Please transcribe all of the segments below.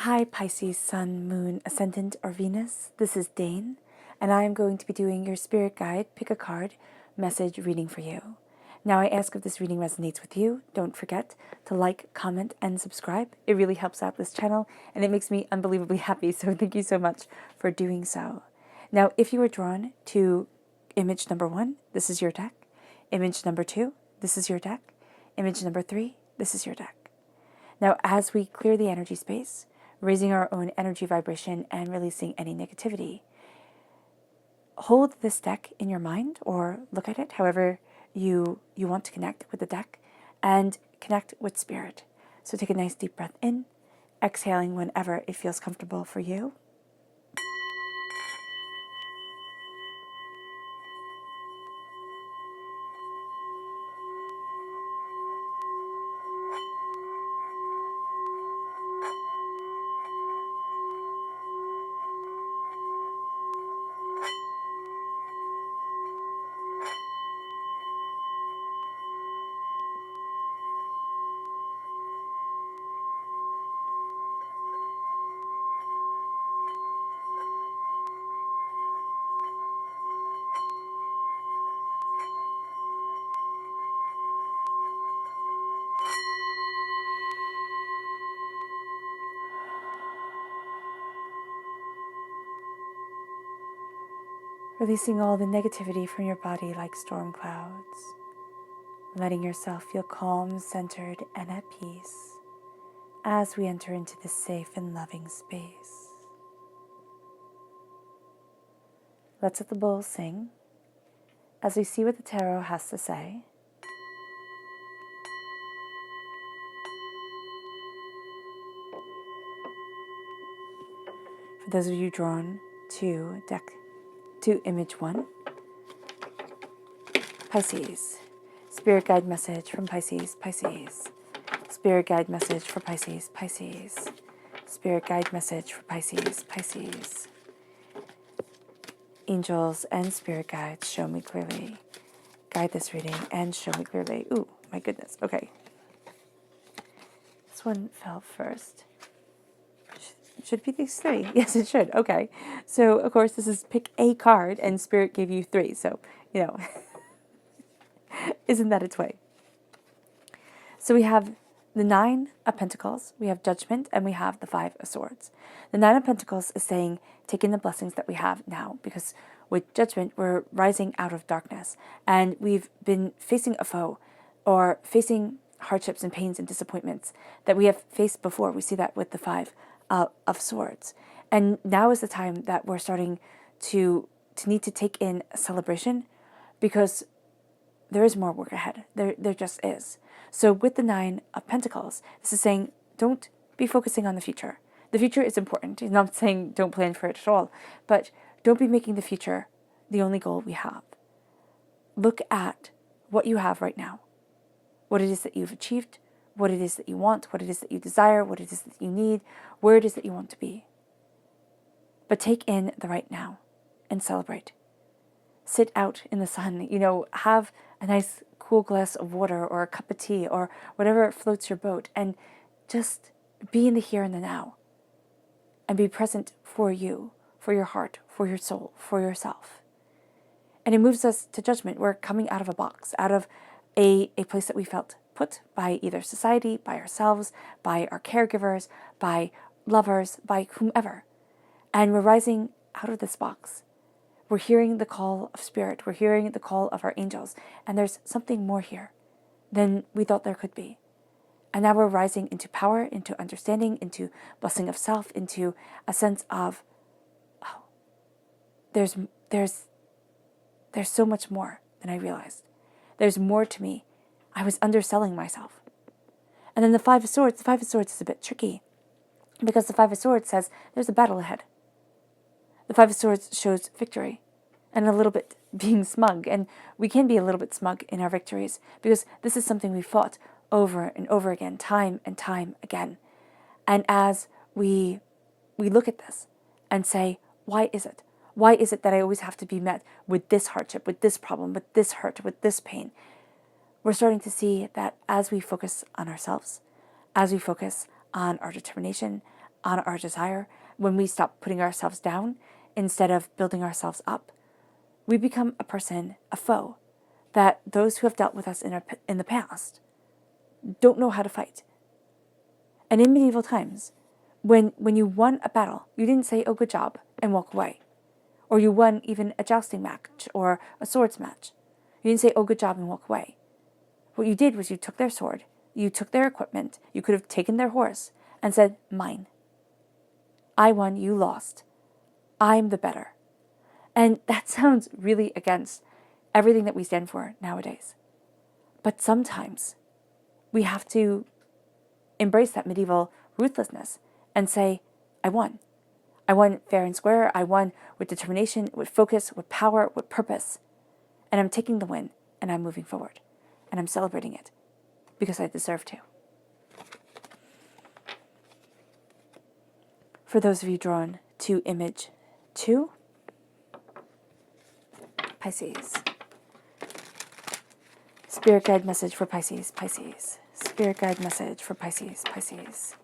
Hi Pisces, Sun, Moon, Ascendant, or Venus. This is Dane, and I am going to be doing your spirit guide, pick a card, message reading for you. Now I ask if this reading resonates with you, don't forget to like, comment, and subscribe. It really helps out this channel, and it makes me unbelievably happy, so thank you so much for doing so. Now, if you are drawn to image number 1, this is your deck. Image number 2, this is your deck. Image number 3, this is your deck. Now, as we clear the energy space, raising our own energy vibration and releasing any negativity, hold this deck in your mind or look at it however you want to connect with the deck and connect with spirit. So take a nice deep breath in, exhaling whenever it feels comfortable for you. Releasing all the negativity from your body like storm clouds. Letting yourself feel calm, centered, and at peace as we enter into this safe and loving space. Let's let the bowl sing as we see what the tarot has to say. For those of you drawn to image 1, Pisces. Spirit guide message from Pisces, Pisces. Spirit guide message for Pisces, Pisces. Spirit guide message for Pisces, Pisces. Angels and spirit guides, show me clearly. Guide this reading and show me clearly. Ooh, my goodness. Okay. This one fell first. Should be these 3. Yes, it should. Okay. So, of course, this is pick a card, and Spirit gave you 3. So, isn't that its way? So we have the 9 of Pentacles, we have Judgment, and we have the 5 of Swords. The 9 of Pentacles is saying, take in the blessings that we have now, because with Judgment, we're rising out of darkness, and we've been facing a foe, or facing hardships and pains and disappointments that we have faced before. We see that with the 5 of Swords. And now is the time that we're starting to need to take in a celebration, because there is more work ahead. There just is. So with the 9 of Pentacles, this is saying, don't be focusing on the future. The future is important. He's not saying don't plan for it at all, but don't be making the future the only goal we have. Look at what you have right now, what it is that you've achieved, what it is that you want, what it is that you desire, what it is that you need, where it is that you want to be. But take in the right now and celebrate. Sit out in the sun, have a nice cool glass of water or a cup of tea or whatever floats your boat, and just be in the here and the now and be present for you, for your heart, for your soul, for yourself. And it moves us to Judgment. We're coming out of a box, out of a place that we felt put by either society, by ourselves, by our caregivers, by lovers, by whomever. And we're rising out of this box. We're hearing the call of Spirit. We're hearing the call of our angels. And there's something more here than we thought there could be. And now we're rising into power, into understanding, into blessing of self, into a sense of, oh, there's so much more than I realized. There's more to me. I was underselling myself. And then the 5 of Swords is a bit tricky, because the 5 of Swords says there's a battle ahead. The 5 of Swords shows victory and a little bit being smug. And we can be a little bit smug in our victories, because this is something we fought over and over again, time and time again. And as we look at this and say, why is it? Why is it that I always have to be met with this hardship, with this problem, with this hurt, with this pain? We're starting to see that as we focus on ourselves, as we focus on our determination, on our desire, when we stop putting ourselves down instead of building ourselves up, we become a person, a foe, that those who have dealt with us in the past don't know how to fight. And in medieval times, when you won a battle, you didn't say, oh, good job, and walk away. Or you won even a jousting match or a swords match. You didn't say, oh, good job, and walk away. What you did was you took their sword, you took their equipment, you could have taken their horse, and said, mine. I won, you lost. I'm the better. And that sounds really against everything that we stand for nowadays. But sometimes we have to embrace that medieval ruthlessness and say, I won. I won fair and square. I won with determination, with focus, with power, with purpose. And I'm taking the win and I'm moving forward. And I'm celebrating it because I deserve to. For those of you drawn to image 2, Pisces. Spirit guide message for Pisces, Pisces. Spirit guide message for Pisces, Pisces.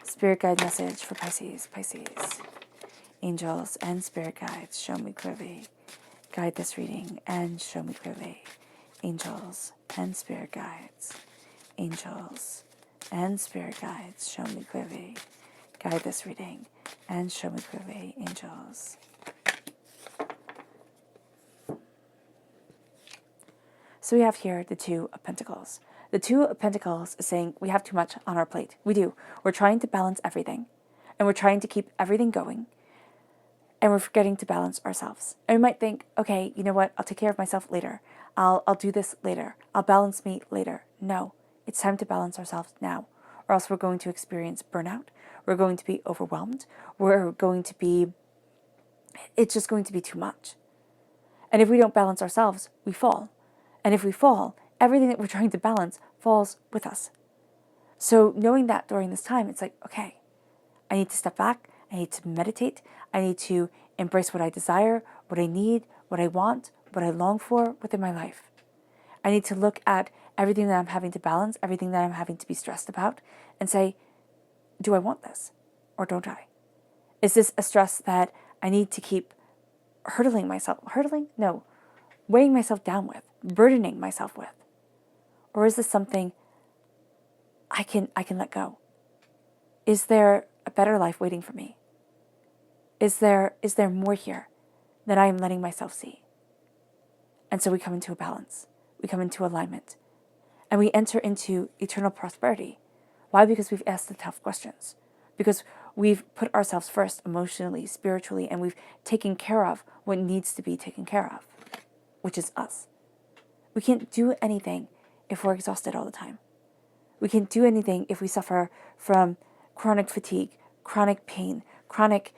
Spirit guide message for Pisces, Pisces. Angels and spirit guides, show me clearly. Guide this reading and show me clearly. Angels and spirit guides. Angels and spirit guides, show me clearly. Guide this reading and show me clearly, angels. So we have here the Two of Pentacles. The Two of Pentacles is saying we have too much on our plate. We do. We're trying to balance everything. And we're trying to keep everything going. And we're forgetting to balance ourselves. And we might think, okay, you know what? I'll take care of myself later. I'll do this later. I'll balance me later. No, it's time to balance ourselves now. Or else we're going to experience burnout. We're going to be overwhelmed. It's just going to be too much. And if we don't balance ourselves, we fall. And if we fall, everything that we're trying to balance falls with us. So knowing that during this time, it's like, okay, I need to step back. I need to meditate. I need to embrace what I desire, what I need, what I want, what I long for within my life. I need to look at everything that I'm having to balance, everything that I'm having to be stressed about, and say, do I want this or don't I? Is this a stress that I need to keep weighing myself down with, burdening myself with? Or is this something I can let go? Is there a better life waiting for me? Is there more here that I am letting myself see? And so we come into a balance. We come into alignment. And we enter into eternal prosperity. Why? Because we've asked the tough questions. Because we've put ourselves first emotionally, spiritually, and we've taken care of what needs to be taken care of, which is us. We can't do anything if we're exhausted all the time. We can't do anything if we suffer from chronic fatigue, chronic pain, chronic,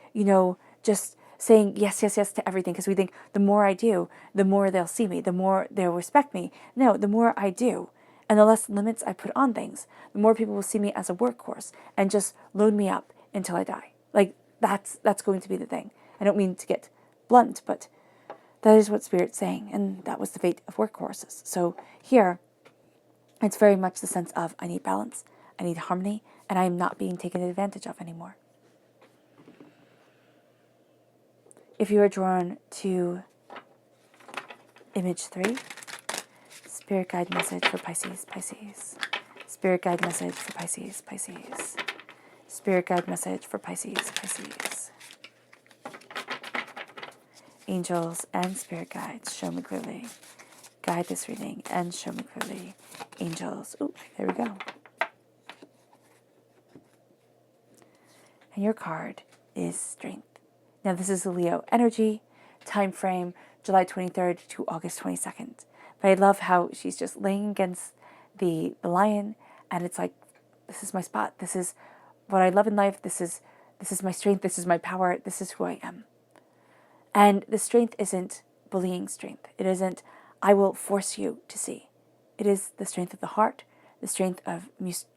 just saying yes, yes, yes to everything because we think the more I do, the more they'll see me, the more they'll respect me. No, the more I do and the less limits I put on things, the more people will see me as a workhorse and just load me up until I die. Like that's going to be the thing. I don't mean to get blunt, but that is what Spirit's saying, and that was the fate of workhorses. So here, it's very much the sense of I need balance, I need harmony, and I am not being taken advantage of anymore. If you are drawn to image 3, Spirit guide message for Pisces, Pisces. Spirit guide message for Pisces, Pisces. Spirit guide message for Pisces, Pisces. Angels and spirit guides, show me clearly. Guide this reading and show me clearly. Angels. Ooh, there we go. And your card is strength. Now this is the Leo energy, time frame, July 23rd to August 22nd. But I love how she's just laying against the lion, and it's like, this is my spot. This is what I love in life. This is my strength. This is my power. This is who I am. And the strength isn't bullying strength. It isn't, I will force you to see. It is the strength of the heart, the strength of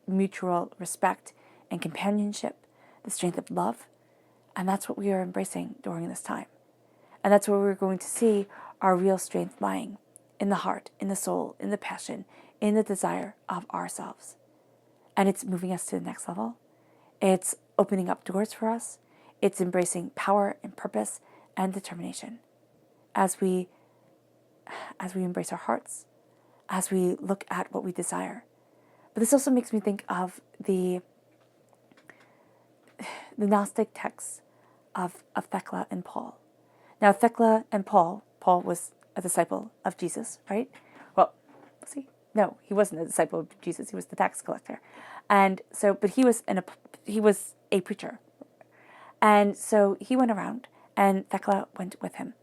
mutual respect and companionship, the strength of love. And that's what we are embracing during this time. And that's where we're going to see our real strength lying, in the heart, in the soul, in the passion, in the desire of ourselves. And it's moving us to the next level. It's opening up doors for us. It's embracing power and purpose and determination as we embrace our hearts, as we look at what we desire. But this also makes me think of the Gnostic texts of Thecla and Paul. Now, Thecla and Paul was a disciple of Jesus, right? Well, was he? No, he wasn't a disciple of Jesus. He was the tax collector. And so, but he was a preacher. And so he went around and Thecla went with him.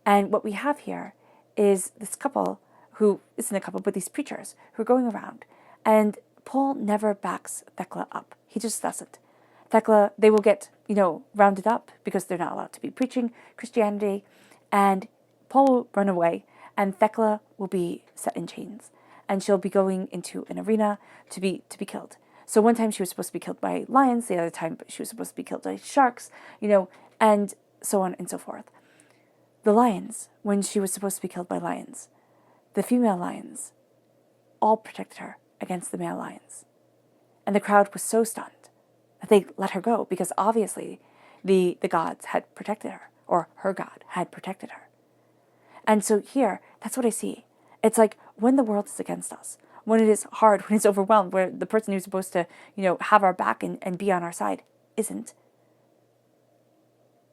And what we have here is this couple who isn't a couple, but these preachers who are going around. And Paul never backs Thecla up. He just doesn't. Thecla, they will get, rounded up because they're not allowed to be preaching Christianity. And Paul will run away and Thecla will be set in chains. And she'll be going into an arena to be killed. So one time she was supposed to be killed by lions, the other time she was supposed to be killed by sharks, and so on and so forth. The lions, when she was supposed to be killed by lions, the female lions all protected her against the male lions. And the crowd was so stunned that they let her go because obviously the gods had protected her, or her God had protected her. And so here, that's what I see. It's like when the world is against us, when it is hard, when it's overwhelmed, where the person who's supposed to, have our back and be on our side isn't,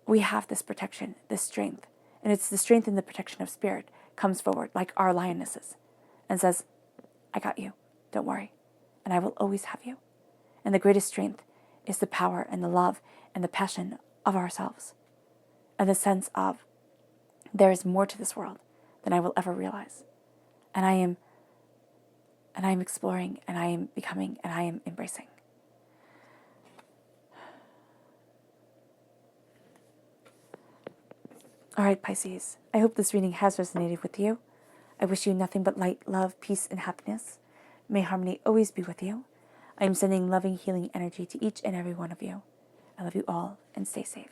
we have this protection, this strength. And it's the strength and the protection of spirit comes forward like our lionesses and says, I got you, don't worry, and I will always have you. And the greatest strength is the power and the love and the passion of ourselves and the sense of there is more to this world than I will ever realize. And I am exploring, and I am becoming, and I am embracing. All right, Pisces, I hope this reading has resonated with you. I wish you nothing but light, love, peace, and happiness. May harmony always be with you. I am sending loving, healing energy to each and every one of you. I love you all, and stay safe.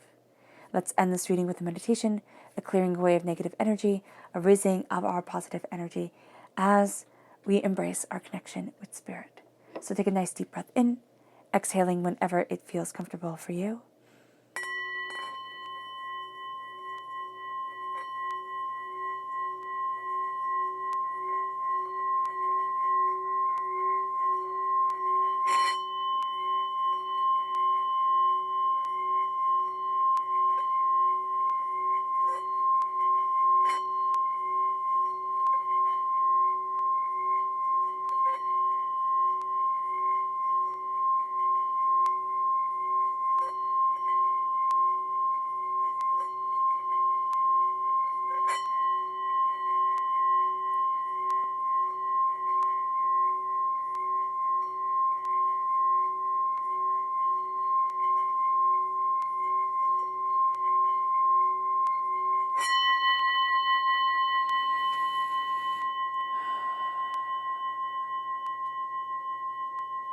Let's end this reading with a meditation, a clearing away of negative energy, a raising of our positive energy as we embrace our connection with spirit. So take a nice deep breath in, exhaling whenever it feels comfortable for you.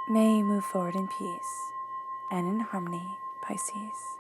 May you move forward in peace and in harmony, Pisces.